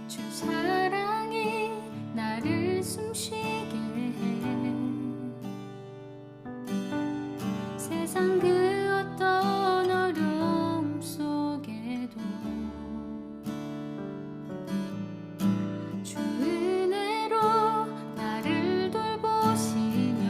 주 사랑이 나를 숨쉬게 해. 세상 그 어떤 어려움 속에도 주 은혜로 나를 돌보시며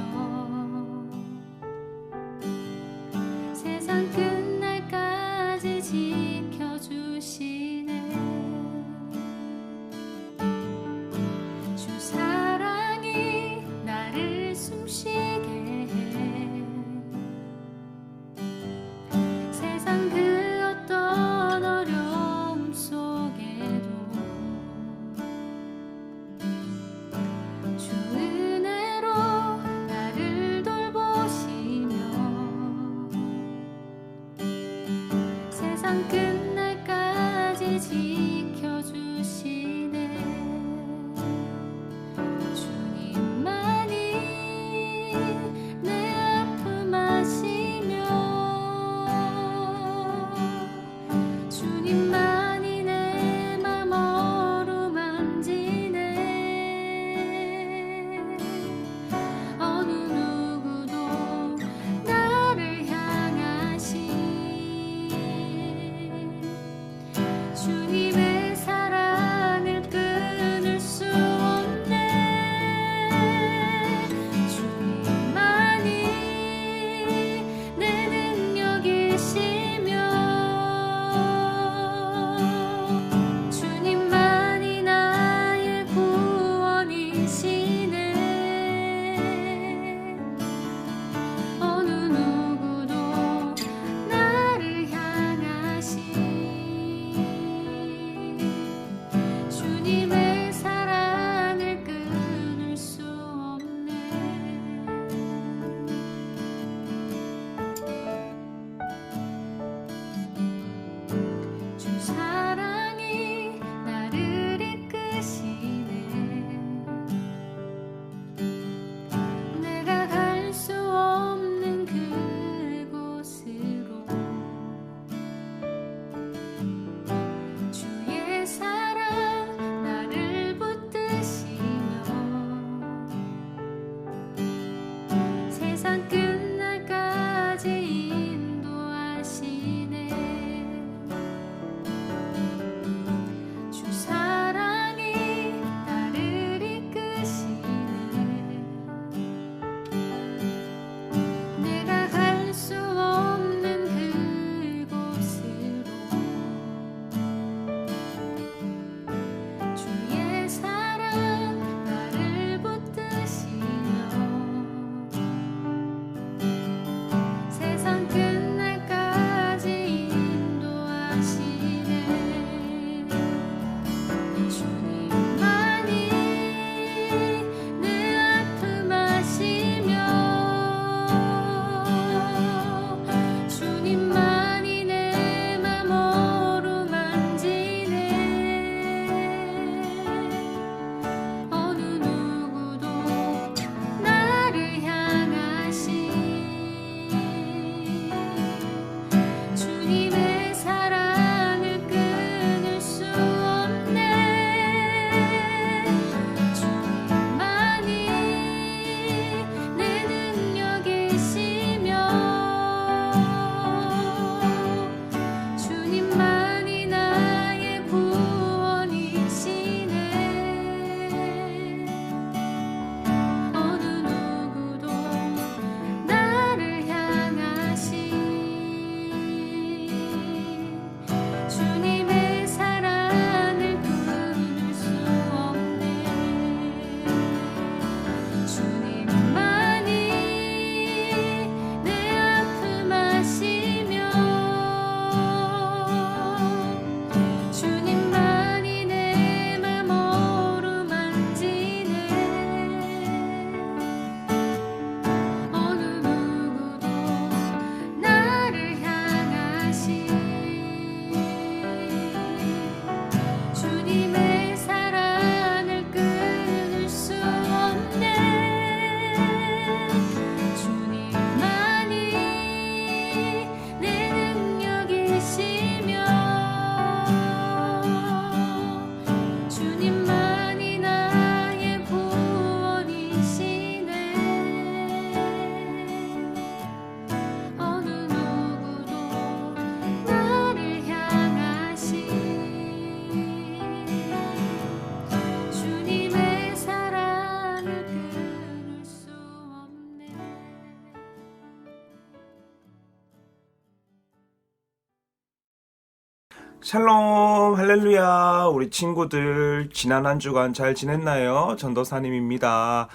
샬롬 할렐루야. 우리 친구들 지난 한 주간 잘 지냈나요? 전도사님입니다.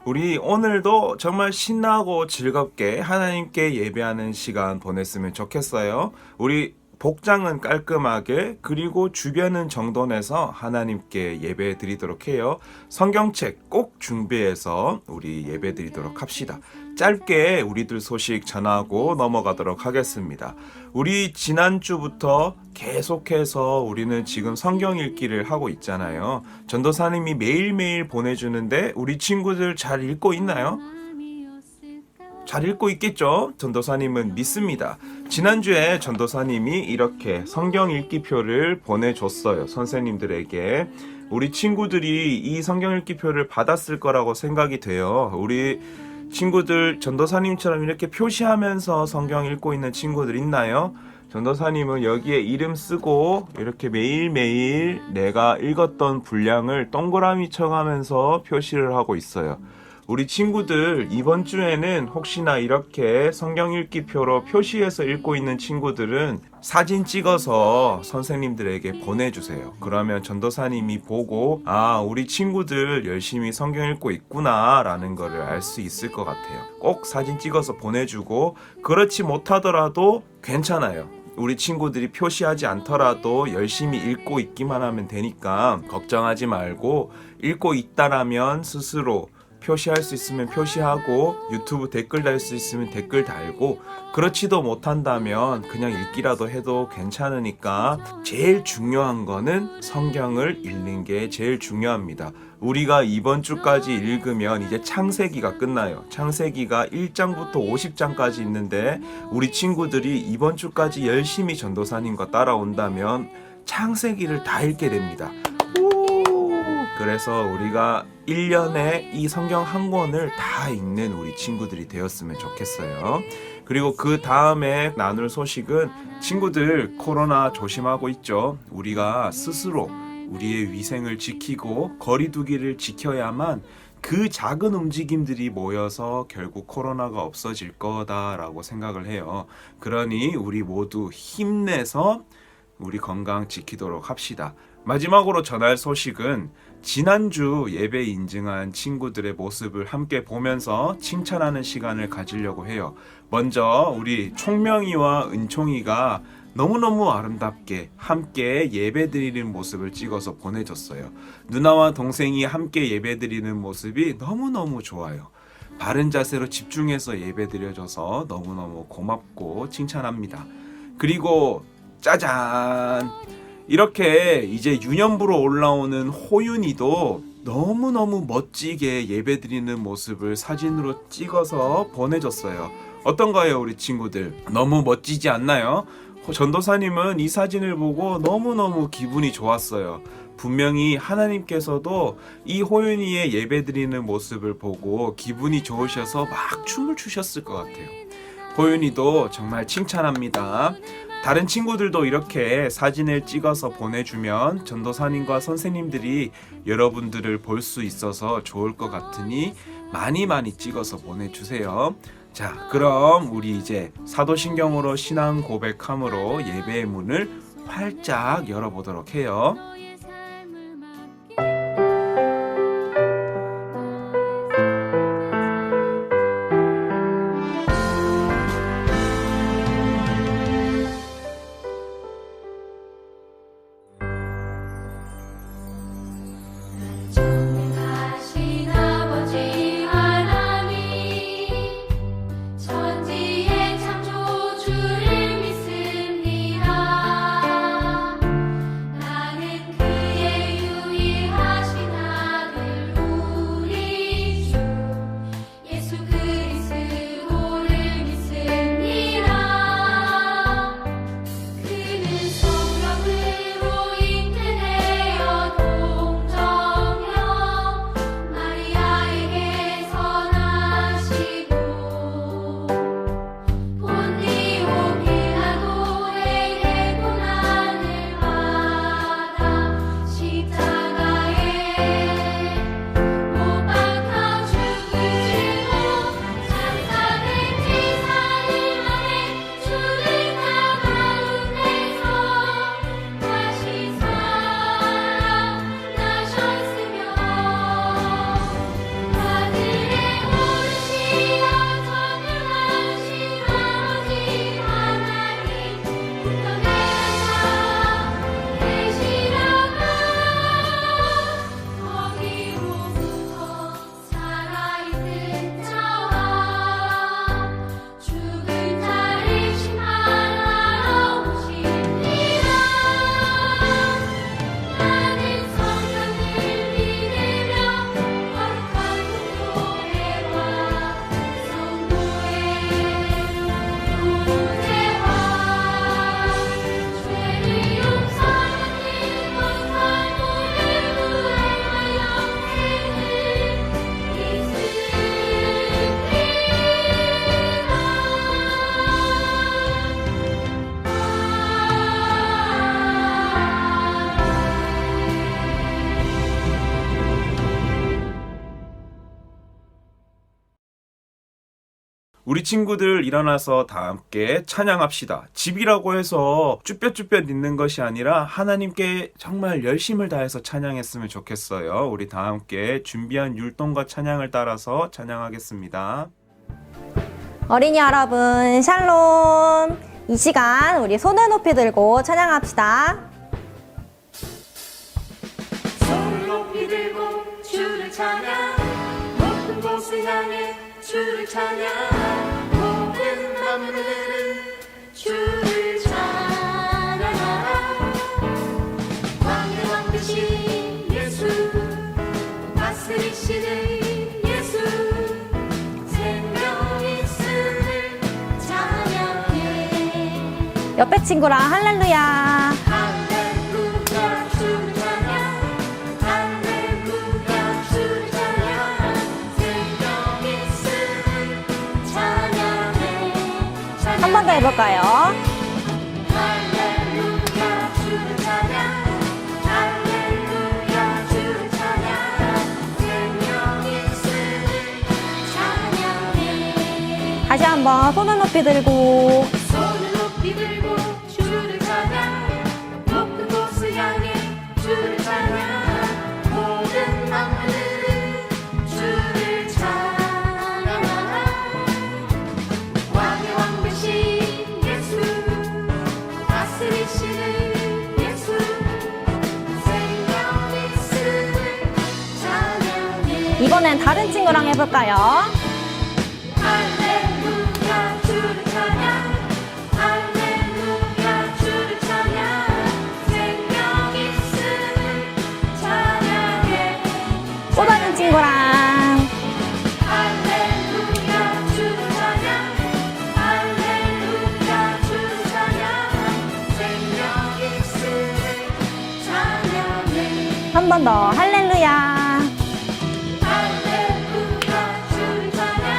우리 오늘도 정말 신나고 즐겁게 하나님께 예배하는 시간 보냈으면 좋겠어요. 우리 복장은 깔끔하게 그리고 주변은 정돈해서 하나님께 예배 드리도록 해요. 성경책 꼭 준비해서 우리 예배 드리도록 합시다. 짧게 우리들 소식 전하고 넘어가도록 하겠습니다. 우리 지난주부터 계속해서 우리는 지금 성경 읽기를 하고 있잖아요. 전도사님이 매일매일 보내주는데 우리 친구들 잘 읽고 있나요? 잘 읽고 있겠죠? 전도사님은 믿습니다. 지난주에 전도사님이 이렇게 성경 읽기표를 보내줬어요. 선생님들에게. 우리 친구들이 이 성경 읽기표를 받았을 거라고 생각이 돼요. 우리 친구들 전도사님처럼 이렇게 표시하면서 성경 읽고 있는 친구들 있나요? 전도사님은 여기에 이름 쓰고 이렇게 매일매일 내가 읽었던 분량을 동그라미 쳐가면서 표시를 하고 있어요. 우리 친구들 이번 주에는 혹시나 이렇게 성경 읽기표로 표시해서 읽고 있는 친구들은 사진 찍어서 선생님들에게 보내주세요. 그러면 전도사님이 보고 우리 친구들 열심히 성경 읽고 있구나 라는 거를 알 수 있을 것 같아요. 꼭 사진 찍어서 보내주고 그렇지 못하더라도 괜찮아요. 우리 친구들이 표시하지 않더라도 열심히 읽고 있기만 하면 되니까 걱정하지 말고 읽고 있다라면 스스로 표시할 수 있으면 표시하고 유튜브 댓글 달 수 있으면 댓글 달고 그렇지도 못한다면 그냥 읽기라도 해도 괜찮으니까 제일 중요한 거는 성경을 읽는 게 제일 중요합니다. 우리가 이번 주까지 읽으면 이제 창세기가 끝나요. 창세기가 1장부터 50장까지 있는데 우리 친구들이 이번 주까지 열심히 전도사님과 따라온다면 창세기를 다 읽게 됩니다. 그래서 우리가 1년에 이 성경 한 권을 다 읽는 우리 친구들이 되었으면 좋겠어요. 그리고 그 다음에 나눌 소식은 친구들 코로나 조심하고 있죠. 우리가 스스로 우리의 위생을 지키고 거리 두기를 지켜야만 그 작은 움직임들이 모여서 결국 코로나가 없어질 거다라고 생각을 해요. 그러니 우리 모두 힘내서 우리 건강 지키도록 합시다. 마지막으로 전할 소식은 지난주 예배 인증한 친구들의 모습을 함께 보면서 칭찬하는 시간을 가지려고 해요. 먼저 우리 총명이와 은총이가 너무너무 아름답게 함께 예배드리는 모습을 찍어서 보내줬어요. 누나와 동생이 함께 예배드리는 모습이 너무너무 좋아요. 바른 자세로 집중해서 예배드려줘서 너무너무 고맙고 칭찬합니다. 그리고 짜잔! 이렇게 이제 유년부로 올라오는 호윤이도 너무너무 멋지게 예배드리는 모습을 사진으로 찍어서 보내줬어요. 어떤가요, 우리 친구들? 너무 멋지지 않나요? 전도사님은 이 사진을 보고 너무너무 기분이 좋았어요. 분명히 하나님께서도 이 호윤이의 예배드리는 모습을 보고 기분이 좋으셔서 막 춤을 추셨을 것 같아요. 호윤이도 정말 칭찬합니다. 다른 친구들도 이렇게 사진을 찍어서 보내주면 전도사님과 선생님들이 여러분들을 볼 수 있어서 좋을 것 같으니 많이 찍어서 보내주세요. 자, 그럼 우리 이제 사도신경으로 신앙 고백함으로 예배의 문을 활짝 열어보도록 해요. 천지의 창조주를 믿습니다. 나는 우리 친구들 일어나서 다 함께 찬양합시다. 집이라고 해서 쭈뼛쭈뼛 있는 것이 아니라 하나님께 정말 열심을 다해서 찬양했으면 좋겠어요. 우리 다 함께 준비한 율동과 찬양을 따라서 찬양하겠습니다. 어린이 여러분, 샬롬! 이 시간 우리 손을 높이 들고 찬양합시다. 손을 높이 들고 주를 찬양 높은 곳을 향해 주를 찬양 모든 만물들은 주를 찬양하라 왕의 왕 되신 예수 다스리시는 예수 생명 있음을 찬양해 옆에 친구랑 할렐루야! 할렐루야 주를 찬양 할렐루야 주를 찬양 생명 있음을 찬양해 한 번 더 해볼까요? 할렐루야 주를 찬양 할렐루야 주를 찬양 생명 있음을 찬양해 다시 한번 손을 높이 들고 손을 높이 들고 주를 찬양 높은 곳을 향해 주를 찬양 모든 만물들은 주를 찬양하라 왕의 왕 되신 예수 다스리시는 예수 생명 있음을 찬양해 이번엔 다른 친구랑 해볼까요? 할렐루야 주를 찬양 할렐루야 주를 찬양 생명 있음을 찬양해 또 다른 친구랑 할렐루야 주를 찬양 할렐루야 주를 찬양 생명 있음을 찬양해 한 번 더 할렐루야! 할렐루야 주를 찬양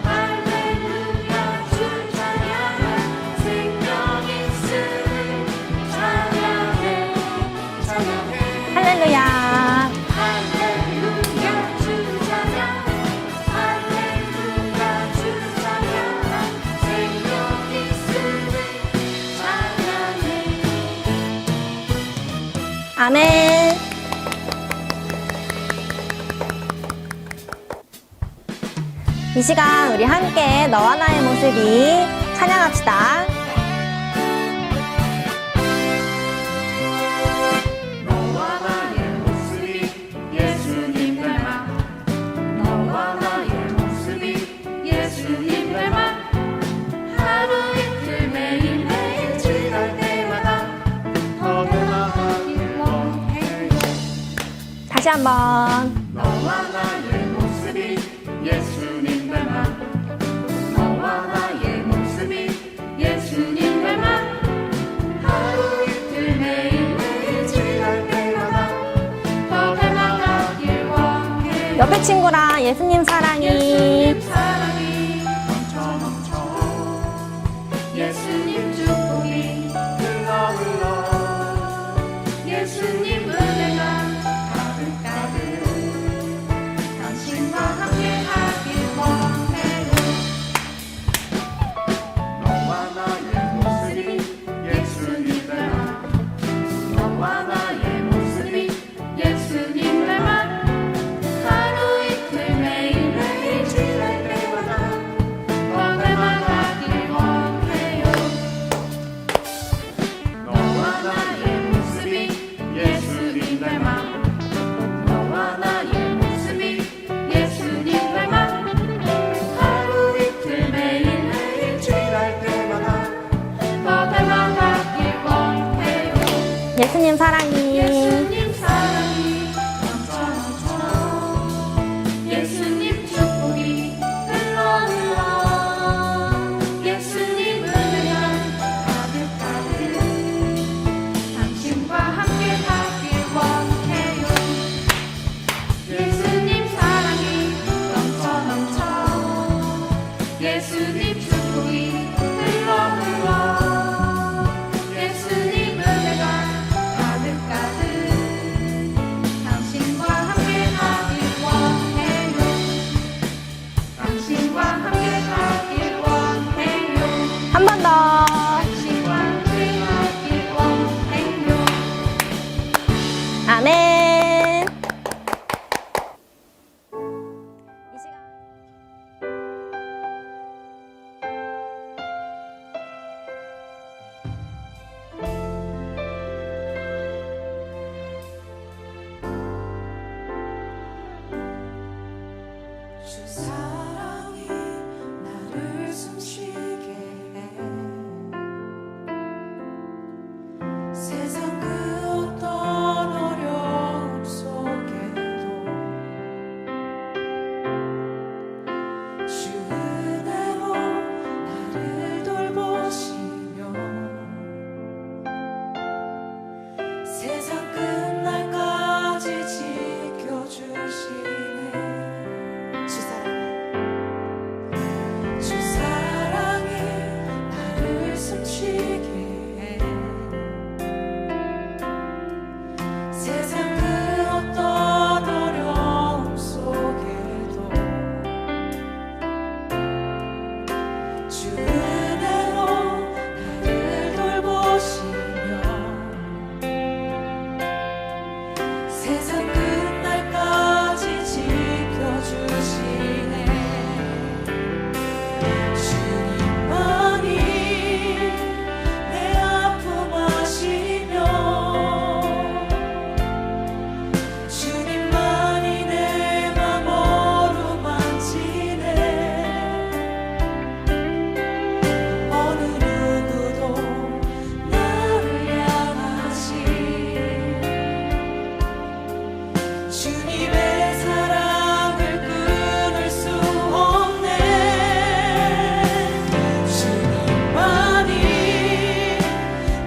할렐루야 주를 찬양 생명 있음을 찬양해 찬양해 할렐루야! 할렐루야 주를 찬양 할렐루야 주를 찬양 생명 있음을 찬양해 아멘! 이 시간 우리 함께 너와 나의 모습이 찬양합시다. 너와 나의 모습이 예수님 닮아 너와 나의 모습이 예수님 닮아 하루 이틀 매일매일 지날 때마다 더 나아가길 원해요 다시 한번 너와 나의 모습이 예수님 닮아 너와 나의 모습이 예수님 닮아 하루 이틀 매일매일 지날 때마다 더 닮아가길 원해요 옆에 친구랑 예수님 사랑이 예수님 사랑이 넘쳐 예수님 축복이 흘러 예수님 은혜가 가득가득 당신과 함께 하길 원해요 너와 나의 모습이 예수님 닮아 너와 나의 모습이 예수님 닮아 하루 이틀 매일매일 지날 때마다 더 닮아가길 원해요 너와 나의 모습이 예수님 닮아 너와 나의 모습이 예수님 닮아 하루 이틀 매일매일 지날 때마다 더 닮아가길 원해요 예수님 사랑이 예수님 사랑이 넘쳐 예수님 축복이 흘러 예수님 은혜가 가득가득 당신과 함께 하길 원해요 예수님 사랑이 넘쳐 예수님 축복이 흘러 예수님 은혜가 가득가득 당신과 함께 하길 원해요 주 사랑이 나를 숨쉬게 해 세상 그 어떤 어려움 속에도 주 은혜로 나를 돌보시며 세상 끝날까지 지켜주시네 주 사랑이 나를 숨쉬게 해 세상 그 어떤 어려움 속에도 주 은혜로 나를 돌보시며 세상 끝날까지 지켜주시네 주님만이 내 아픔 아시며 주님만이 내 맘 어루만지네 어느 누구도 나를 향하시 주님의 사랑을 끊을 수 없네 주님만이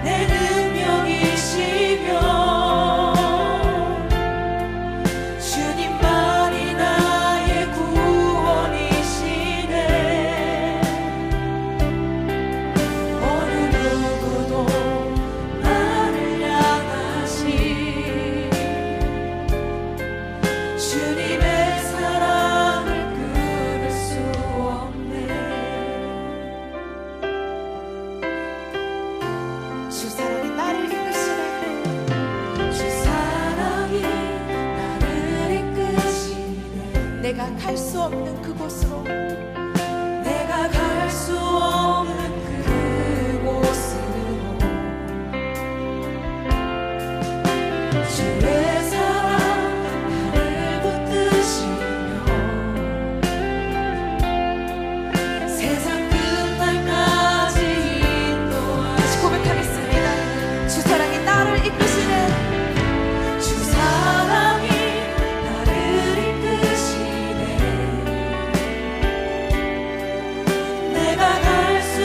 내 능력이시며 주님만이 나의 구원이시네 어느 누구도 나를 향하시 주님의 사랑을 끊을 수 없네 주 사랑이 나를 이끄시네 주 사랑이 나를 이끄시네 내가 갈 수 없는 그곳으로 내가 갈 수 없는 그곳으로 주의 사랑 나를 붙드시며 세상 끝날까지 인도하시 고백하겠습니다 주 사랑이 나를 이끄시네 주 사랑이 나를 이끄시네 내가 갈 수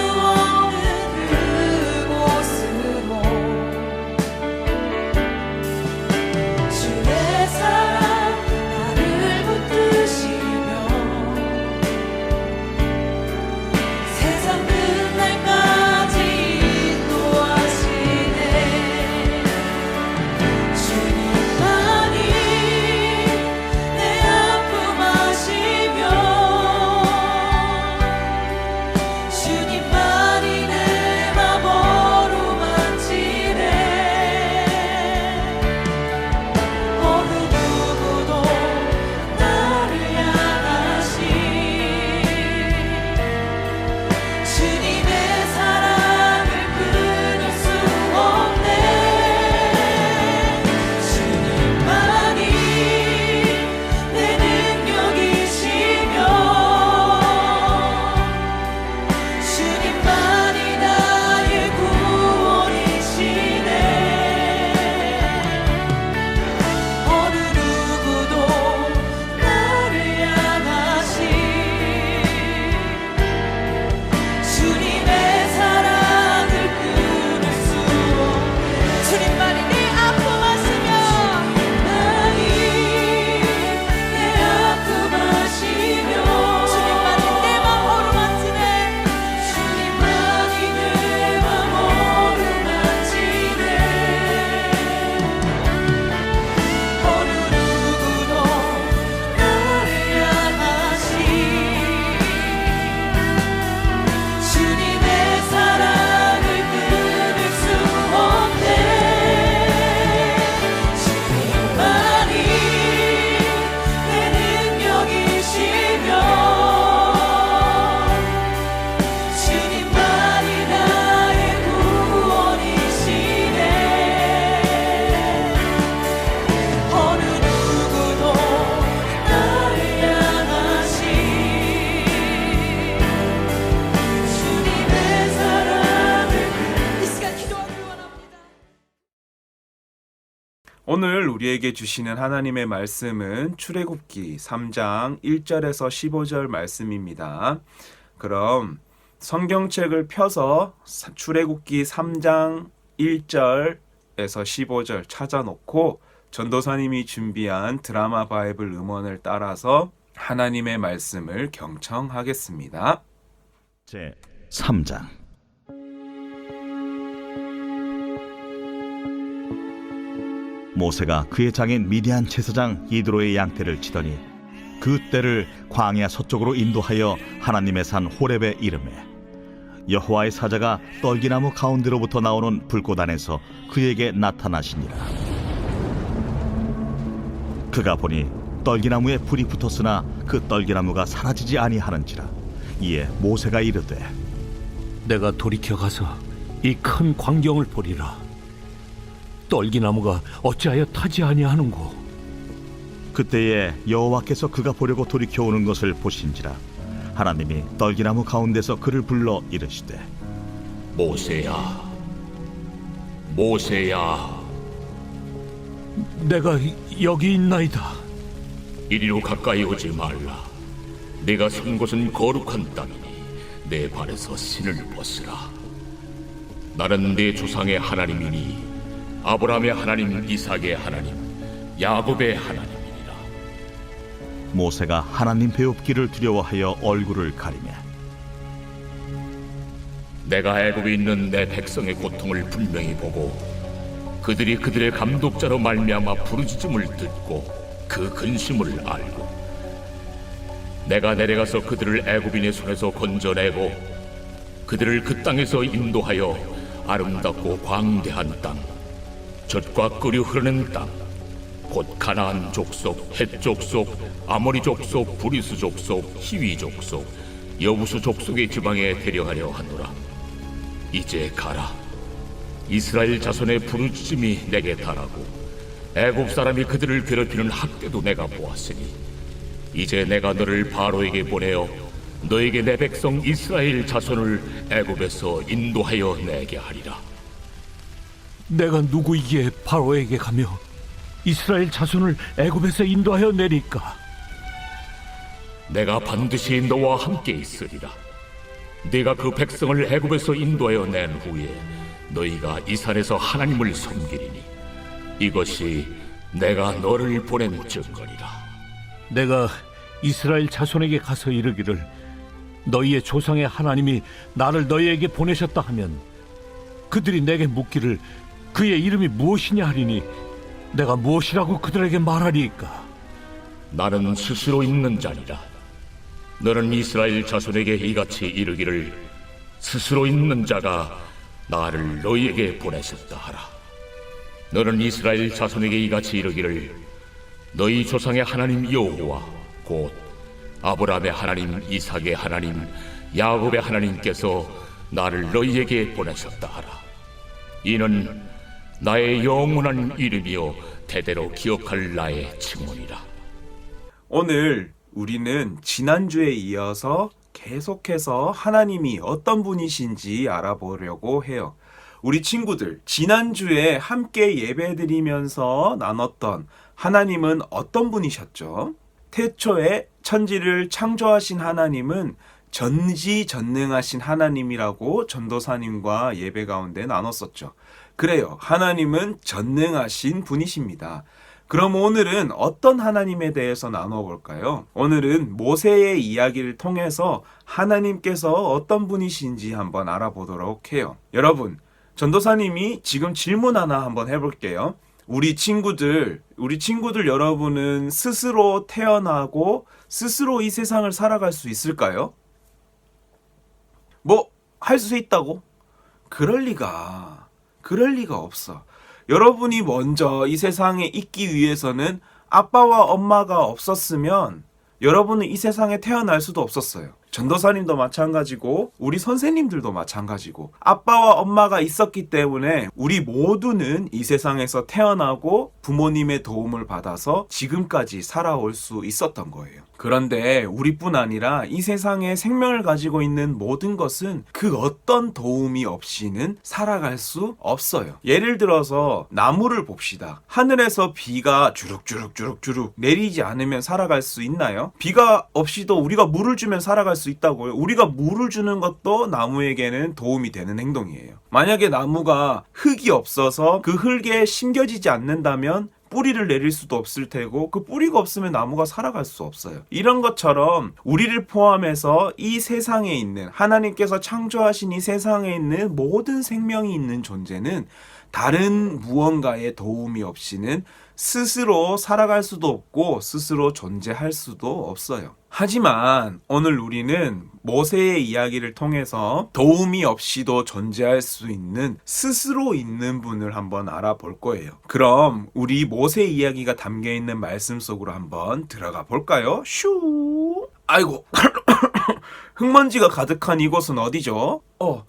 오늘 우리에게 주시는 하나님의 말씀은 출애굽기 3장 1절에서 15절 말씀입니다. 그럼 성경책을 펴서 출애굽기 3장 1절에서 15절 찾아놓고 전도사님이 준비한 드라마 바이블 음원을 따라서 하나님의 말씀을 경청하겠습니다. 제 3장. 모세가 그의 장인 미디안 제사장 이드로의 양떼를 치더니 그 떼를 광야 서쪽으로 인도하여 하나님의 산 호렙에 이르매 여호와의 사자가 떨기나무 가운데로부터 나오는 불꽃 안에서 그에게 나타나시니라. 그가 보니 떨기나무에 불이 붙었으나 그 떨기나무가 사라지지 아니하는지라. 이에 모세가 이르되 내가 돌이켜 가서 이 큰 광경을 보리라. 떨기나무가 어찌하여 타지 아니하는고. 그때에 여호와께서 그가 보려고 돌이켜 오는 것을 보신지라. 하나님이 떨기나무 가운데서 그를 불러 이르시되 모세야, 모세야. 내가 여기 있나이다. 이리로 가까이 오지 말라. 내가 선 곳은 거룩한 땅이니 내 발에서 신을 벗으라. 나는 내 조상의 하나님이니 아브라함의 하나님, 이삭의 하나님, 야곱의 하나님이니라. 모세가 하나님 배웁기를 두려워하여 얼굴을 가리매 내가 애굽에 있는 내 백성의 고통을 분명히 보고 그들이 그들의 감독자로 말미암아 부르짖음을 듣고 그 근심을 알고 내가 내려가서 그들을 애굽인의 손에서 건져내고 그들을 그 땅에서 인도하여 아름답고 광대한 땅, 젖과 끓이 흐르는 땅, 곧 가나안 족속, 헷 족속, 아모리 족속, 브리스 족속, 히위 족속, 여부수 족속의 지방에 데려가려 하노라. 이제 가라. 이스라엘 자손의 부르짖음이 내게 달하고 애굽 사람이 그들을 괴롭히는 학대도 내가 보았으니 이제 내가 너를 바로에게 보내어 너에게 내 백성 이스라엘 자손을 애굽에서 인도하여 내게 하리라. 내가 누구이기에 바로에게 가며 이스라엘 자손을 애굽에서 인도하여 내릴까? 내가 반드시 너와 함께 있으리라. 네가 그 백성을 애굽에서 인도하여 낸 후에 너희가 이 산에서 하나님을 섬기리니 이것이 내가 너를 보낸 증거리라. 내가 이스라엘 자손에게 가서 이르기를 너희의 조상의 하나님이 나를 너희에게 보내셨다 하면 그들이 내게 묻기를 그의 이름이 무엇이냐 하리니 내가 무엇이라고 그들에게 말하리이까? 나는 스스로 있는 자니라. 너는 이스라엘 자손에게 이같이 이르기를 스스로 있는 자가 나를 너희에게 보내셨다 하라. 너는 이스라엘 자손에게 이같이 이르기를 너희 조상의 하나님 여호와 곧 아브라함의 하나님, 이삭의 하나님, 야곱의 하나님께서 나를 너희에게 보내셨다 하라. 이는 나의 영원한 이름이요 대대로 기억할 나의 칭언이라. 오늘 우리는 지난주에 이어서 계속해서 하나님이 어떤 분이신지 알아보려고 해요. 우리 친구들, 지난주에 함께 예배드리면서 나눴던 하나님은 어떤 분이셨죠? 태초에 천지를 창조하신 하나님은 전지전능하신 하나님이라고 전도사님과 예배 가운데 나눴었죠. 그래요. 하나님은 전능하신 분이십니다. 그럼 오늘은 어떤 하나님에 대해서 나눠볼까요? 오늘은 모세의 이야기를 통해서 하나님께서 어떤 분이신지 한번 알아보도록 해요. 여러분, 전도사님이 지금 질문 하나 한번 해볼게요. 우리 친구들 여러분은 스스로 태어나고 스스로 이 세상을 살아갈 수 있을까요? 뭐, 할 수 있다고? 그럴 리가 없어. 여러분이 먼저 이 세상에 있기 위해서는 아빠와 엄마가 없었으면 여러분은 이 세상에 태어날 수도 없었어요. 전도사님도 마찬가지고 우리 선생님들도 마찬가지고 아빠와 엄마가 있었기 때문에 우리 모두는 이 세상에서 태어나고 부모님의 도움을 받아서 지금까지 살아올 수 있었던 거예요. 그런데 우리뿐 아니라 이 세상에 생명을 가지고 있는 모든 것은 그 어떤 도움이 없이는 살아갈 수 없어요. 예를 들어서 나무를 봅시다. 하늘에서 비가 주룩주룩 내리지 않으면 살아갈 수 있나요? 비가 없이도 우리가 물을 주면 살아갈 수 있다고요. 우리가 물을 주는 것도 나무에게는 도움이 되는 행동이에요. 만약에 나무가 흙이 없어서 그 흙에 심겨지지 않는다면 뿌리를 내릴 수도 없을 테고 그 뿌리가 없으면 나무가 살아갈 수 없어요. 이런 것처럼 우리를 포함해서 이 세상에 있는 하나님께서 창조하신 이 세상에 있는 모든 생명이 있는 존재는 다른 무언가의 도움이 없이는 스스로 살아갈 수도 없고 스스로 존재할 수도 없어요. 하지만 오늘 우리는 모세의 이야기를 통해서 도움이 없이도 존재할 수 있는 스스로 있는 분을 한번 알아볼 거예요. 그럼 우리 모세 이야기가 담겨 있는 말씀 속으로 한번 들어가 볼까요? 슈! 아이고 흙먼지가 가득한 이곳은 어디죠?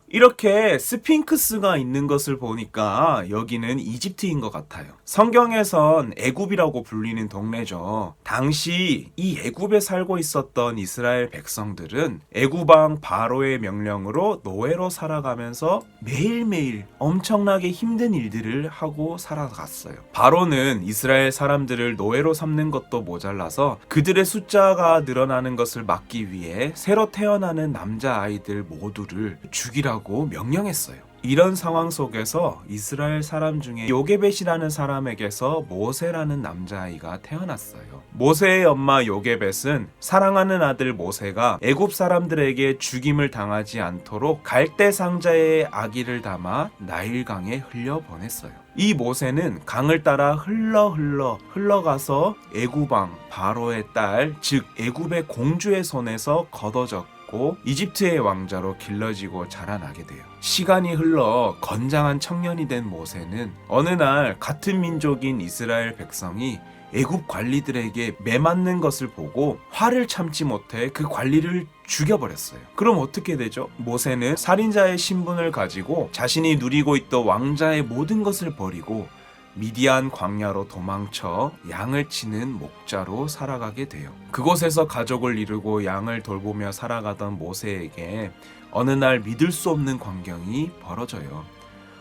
이렇게 스핑크스가 있는 것을 보니까 여기는 이집트인 것 같아요. 성경에선 애굽이라고 불리는 동네죠. 당시 이 애굽에 살고 있었던 이스라엘 백성들은 애굽왕 바로의 명령으로 노예로 살아가면서 매일매일 엄청나게 힘든 일들을 하고 살아갔어요. 바로는 이스라엘 사람들을 노예로 삼는 것도 모자라서 그들의 숫자가 늘어나는 것을 막기 위해 새로 태어나는 남자아이들 모두를 죽이라고 명령했어요. 이런 상황 속에서 이스라엘 사람 중에 요게벳이라는 사람에게서 모세라는 남자아이가 태어났어요. 모세의 엄마 요게벳은 사랑하는 아들 모세가 애굽 사람들에게 죽임을 당하지 않도록 갈대 상자에 아기를 담아 나일강에 흘려보냈어요. 이 모세는 강을 따라 흘러가서 애굽왕 바로의 딸, 즉 애굽의 공주의 손에서 걷어졌고 이집트의 왕자로 길러지고 자라나게 돼요. 시간이 흘러 건장한 청년이 된 모세는 어느 날 같은 민족인 이스라엘 백성이 애굽 관리들에게 매맞는 것을 보고 화를 참지 못해 그 관리를 죽여버렸어요. 그럼 어떻게 되죠? 모세는 살인자의 신분을 가지고 자신이 누리고 있던 왕자의 모든 것을 버리고 미디안 광야로 도망쳐 양을 치는 목자로 살아가게 돼요. 그곳에서 가족을 이루고 양을 돌보며 살아가던 모세에게 어느 날 믿을 수 없는 광경이 벌어져요.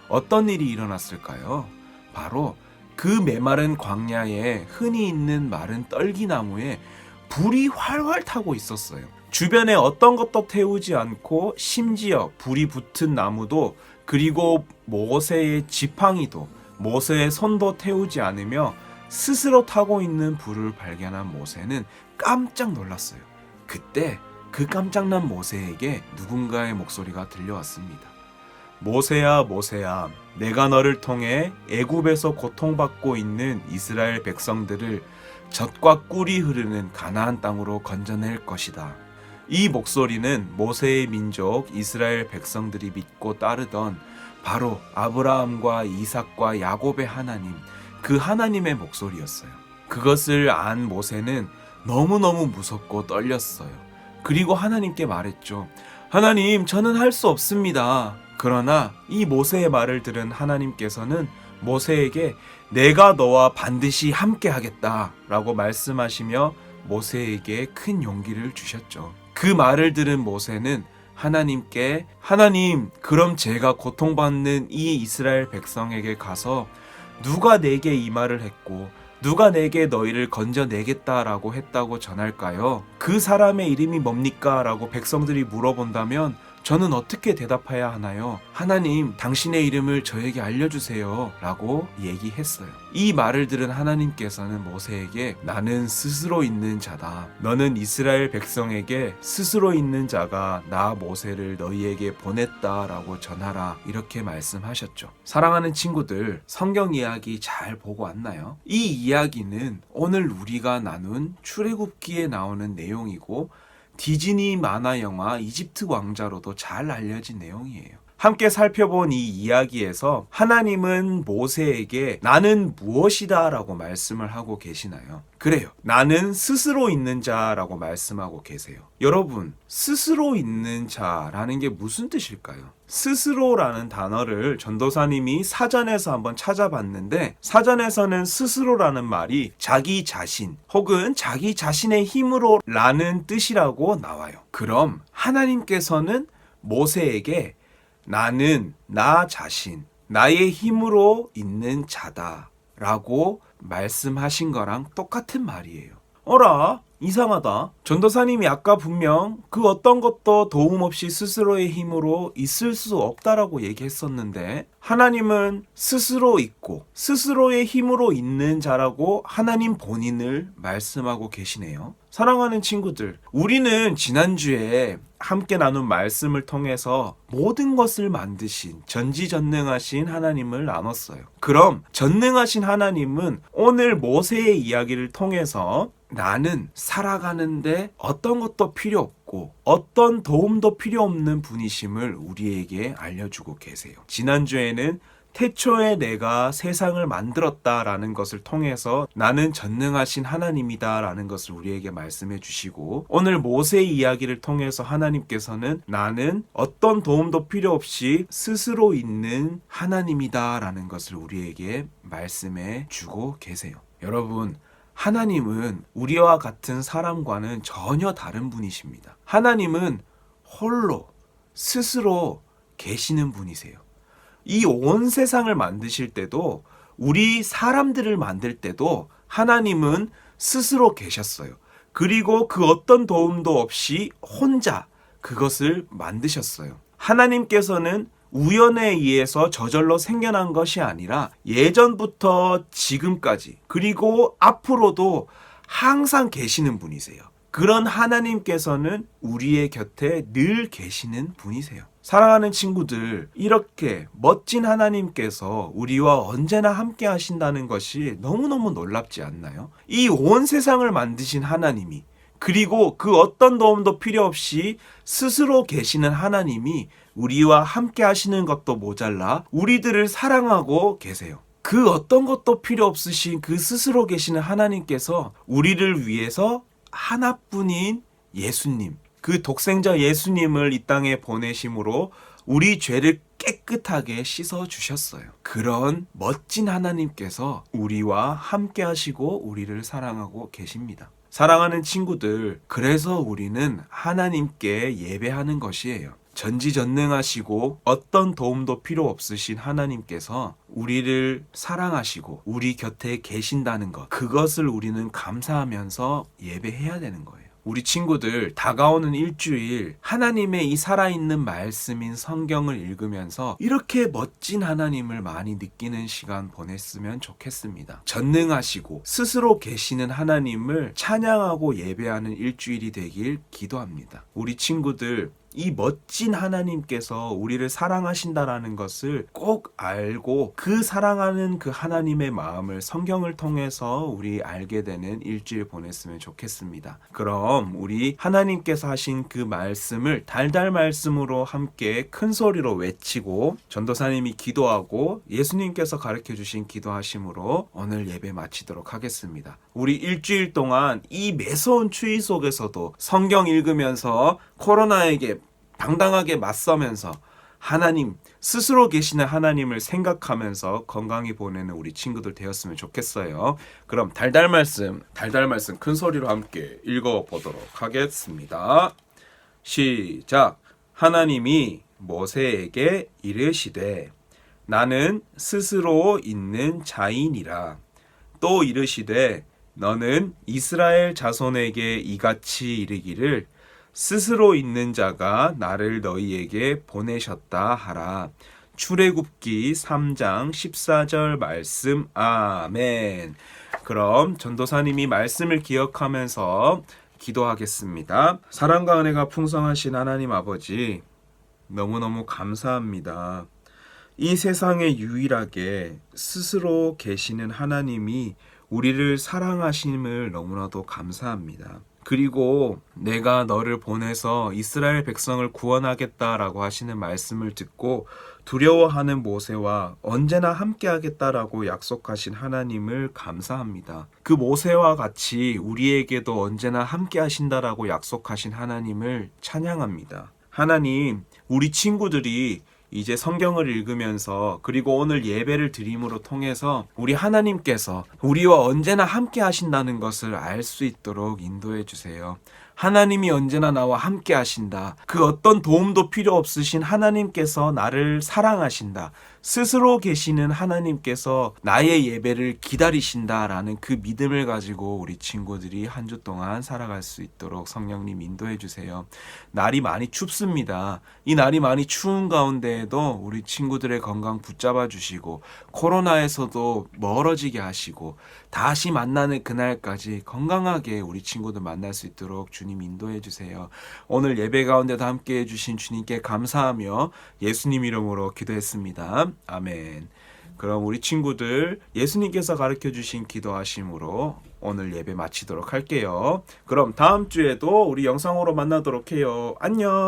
어떤 일이 일어났을까요? 바로 그 메마른 광야에 흔히 있는 마른 떨기나무에 불이 활활 타고 있었어요. 주변에 어떤 것도 태우지 않고 심지어 불이 붙은 나무도 그리고 모세의 지팡이도 모세의 손도 태우지 않으며 스스로 타고 있는 불을 발견한 모세는 깜짝 놀랐어요. 그때 그 깜짝난 모세에게 누군가의 목소리가 들려왔습니다. 모세야, 모세야, 내가 너를 통해 애굽에서 고통받고 있는 이스라엘 백성들을 젖과 꿀이 흐르는 가나안 땅으로 건져낼 것이다. 이 목소리는 모세의 민족 이스라엘 백성들이 믿고 따르던 바로 아브라함과 이삭과 야곱의 하나님, 그 하나님의 목소리였어요. 그것을 안 모세는 너무너무 무섭고 떨렸어요. 그리고 하나님께 말했죠. 하나님, 저는 할 수 없습니다. 그러나 이 모세의 말을 들은 하나님께서는 모세에게 내가 너와 반드시 함께 하겠다 라고 말씀하시며 모세에게 큰 용기를 주셨죠. 그 말을 들은 모세는 하나님께 하나님, 그럼 제가 고통받는 이 이스라엘 백성에게 가서 누가 내게 이 말을 했고 누가 내게 너희를 건져내겠다라고 했다고 전할까요? 그 사람의 이름이 뭡니까? 라고 백성들이 물어본다면 저는 어떻게 대답해야 하나요? 하나님, 당신의 이름을 저에게 알려주세요 라고 얘기했어요. 이 말을 들은 하나님께서는 모세에게 나는 스스로 있는 자다. 너는 이스라엘 백성에게 스스로 있는 자가 나 모세를 너희에게 보냈다 라고 전하라, 이렇게 말씀하셨죠. 사랑하는 친구들, 성경 이야기 잘 보고 왔나요? 이 이야기는 오늘 우리가 나눈 출애굽기에 나오는 내용이고 디즈니 만화 영화 이집트 왕자로도 잘 알려진 내용이에요. 함께 살펴본 이 이야기에서 하나님은 모세에게 나는 무엇이다 라고 말씀을 하고 계시나요? 그래요. 나는 스스로 있는 자라고 말씀하고 계세요. 여러분, 스스로 있는 자라는 게 무슨 뜻일까요? 스스로라는 단어를 전도사님이 사전에서 한번 찾아봤는데, 사전에서는 스스로라는 말이 자기 자신 혹은 자기 자신의 힘으로 라는 뜻이라고 나와요. 그럼 하나님께서는 모세에게 나는 나 자신, 나의 힘으로 있는 자다 라고 말씀하신 거랑 똑같은 말이에요. 어라? 이상하다. 전도사님이 아까 분명 그 어떤 것도 도움 없이 스스로의 힘으로 있을 수 없다라고 얘기했었는데, 하나님은 스스로 있고 스스로의 힘으로 있는 자라고 하나님 본인을 말씀하고 계시네요. 사랑하는 친구들, 우리는 지난주에 함께 나눈 말씀을 통해서 모든 것을 만드신 전지전능하신 하나님을 나눴어요. 그럼 전능하신 하나님은 오늘 모세의 이야기를 통해서 나는 살아가는데 어떤 것도 필요 없고 어떤 도움도 필요 없는 분이심을 우리에게 알려주고 계세요. 지난주에는 태초에 내가 세상을 만들었다라는 것을 통해서 나는 전능하신 하나님이다라는 것을 우리에게 말씀해 주시고, 오늘 모세의 이야기를 통해서 하나님께서는 나는 어떤 도움도 필요 없이 스스로 있는 하나님이다라는 것을 우리에게 말씀해 주고 계세요. 여러분, 하나님은 우리와 같은 사람과는 전혀 다른 분이십니다. 하나님은 홀로 스스로 계시는 분이세요. 이 온 세상을 만드실 때도, 우리 사람들을 만들 때도 하나님은 스스로 계셨어요. 그리고 그 어떤 도움도 없이 혼자 그것을 만드셨어요. 하나님께서는 우연에 의해서 저절로 생겨난 것이 아니라 예전부터 지금까지, 그리고 앞으로도 항상 계시는 분이세요. 그런 하나님께서는 우리의 곁에 늘 계시는 분이세요. 사랑하는 친구들, 이렇게 멋진 하나님께서 우리와 언제나 함께 하신다는 것이 너무너무 놀랍지 않나요? 이 온 세상을 만드신 하나님이, 그리고 그 어떤 도움도 필요 없이 스스로 계시는 하나님이 우리와 함께 하시는 것도 모자라 우리들을 사랑하고 계세요. 그 어떤 것도 필요 없으신 그 스스로 계시는 하나님께서 우리를 위해서 하나뿐인 예수님, 그 독생자 예수님을 이 땅에 보내심으로 우리 죄를 깨끗하게 씻어 주셨어요. 그런 멋진 하나님께서 우리와 함께 하시고 우리를 사랑하고 계십니다. 사랑하는 친구들, 그래서 우리는 하나님께 예배하는 것이에요. 전지전능하시고 어떤 도움도 필요 없으신 하나님께서 우리를 사랑하시고 우리 곁에 계신다는 것, 그것을 우리는 감사하면서 예배해야 되는 거예요. 우리 친구들, 다가오는 일주일 하나님의 이 살아있는 말씀인 성경을 읽으면서 이렇게 멋진 하나님을 많이 느끼는 시간 보냈으면 좋겠습니다. 전능하시고 스스로 계시는 하나님을 찬양하고 예배하는 일주일이 되길 기도합니다. 우리 친구들, 이 멋진 하나님께서 우리를 사랑하신다라는 것을 꼭 알고 그 사랑하는 그 하나님의 마음을 성경을 통해서 우리 알게 되는 일주일 보냈으면 좋겠습니다. 그럼 우리 하나님께서 하신 그 말씀을 달달 말씀으로 함께 큰 소리로 외치고 전도사님이 기도하고 예수님께서 가르쳐 주신 기도하심으로 오늘 예배 마치도록 하겠습니다. 우리 일주일 동안 이 매서운 추위 속에서도 성경 읽으면서 코로나에게 당당하게 맞서면서 하나님, 스스로 계시는 하나님을 생각하면서 건강히 보내는 우리 친구들 되었으면 좋겠어요. 그럼 달달 말씀 큰 소리로 함께 읽어보도록 하겠습니다. 시작. 하나님이 모세에게 이르시되 나는 스스로 있는 자이니라. 또 이르시되 너는 이스라엘 자손에게 이같이 이르기를 스스로 있는 자가 나를 너희에게 보내셨다 하라. 출애굽기 3장 14절 말씀. 아멘. 그럼 전도사님이 말씀을 기억하면서 기도하겠습니다. 사랑과 은혜가 풍성하신 하나님 아버지, 너무너무 감사합니다. 이 세상에 유일하게 스스로 계시는 하나님이 우리를 사랑하심을 너무나도 감사합니다. 그리고 내가 너를 보내서 이스라엘 백성을 구원하겠다라고 하시는 말씀을 듣고 두려워하는 모세와 언제나 함께하겠다라고 약속하신 하나님을 감사합니다. 그 모세와 같이 우리에게도 언제나 함께하신다라고 약속하신 하나님을 찬양합니다. 하나님, 우리 친구들이 이제 성경을 읽으면서 그리고 오늘 예배를 드림으로 통해서 우리 하나님께서 우리와 언제나 함께 하신다는 것을 알 수 있도록 인도해 주세요. 하나님이 언제나 나와 함께 하신다. 그 어떤 도움도 필요 없으신 하나님께서 나를 사랑하신다. 스스로 계시는 하나님께서 나의 예배를 기다리신다라는 그 믿음을 가지고 우리 친구들이 한 주 동안 살아갈 수 있도록 성령님 인도해 주세요. 날이 많이 춥습니다. 이 날이 많이 추운 가운데에도 우리 친구들의 건강 붙잡아 주시고 코로나에서도 멀어지게 하시고 다시 만나는 그날까지 건강하게 우리 친구들 만날 수 있도록 주님 인도해 주세요. 오늘 예배 가운데도 함께 해주신 주님께 감사하며 예수님 이름으로 기도했습니다. 아멘. 그럼 우리 친구들 예수님께서 가르쳐 주신 기도하심으로 오늘 예배 마치도록 할게요. 그럼 다음 주에도 우리 영상으로 만나도록 해요. 안녕.